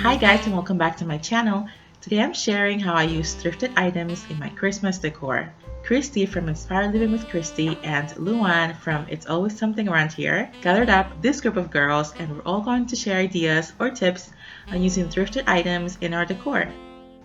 Hi guys, and welcome back to my channel. Today I'm sharing how I use thrifted items in my Christmas decor. Christy from Inspired Living with Christy and Luan from It's Always Something Around Here gathered up this group of girls, and we're all going to share ideas or tips on using thrifted items in our decor.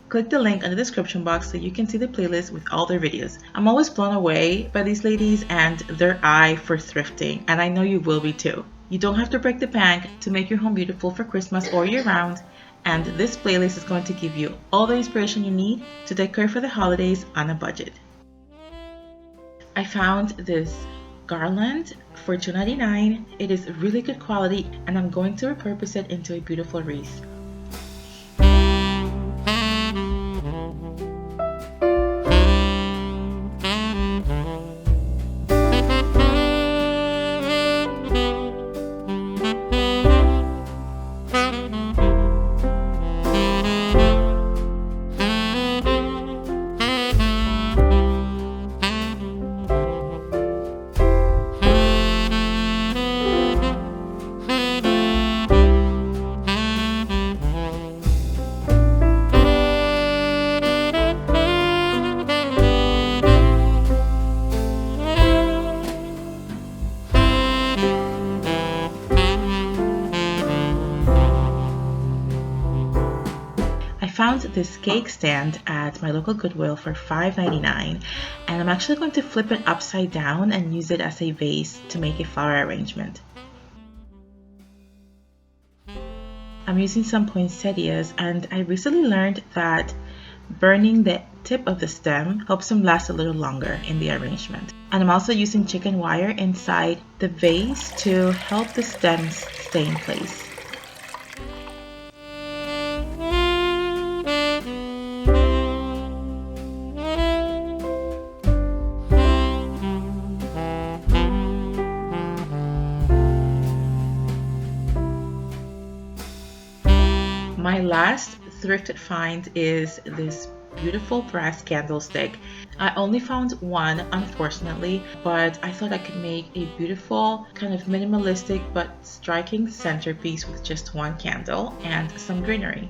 Click the link in the description box so you can see the playlist with all their videos. I'm always blown away by these ladies and their eye for thrifting, and I know you will be too. You don't have to break the bank to make your home beautiful for Christmas or year round, and this playlist is going to give you all the inspiration you need to decor for the holidays on a budget. I found this garland for $2.99. It is really good quality, and I'm going to repurpose it into a beautiful wreath. I found this cake stand at my local Goodwill for $5.99, and I'm actually going to flip it upside down and use it as a vase to make a flower arrangement. I'm using some poinsettias, and I recently learned that burning the tip of the stem helps them last a little longer in the arrangement. And I'm also using chicken wire inside the vase to help the stems stay in place. My last thrifted find is this beautiful brass candlestick. I only found one, unfortunately, but I thought I could make a beautiful, kind of minimalistic but striking centerpiece with just one candle and some greenery.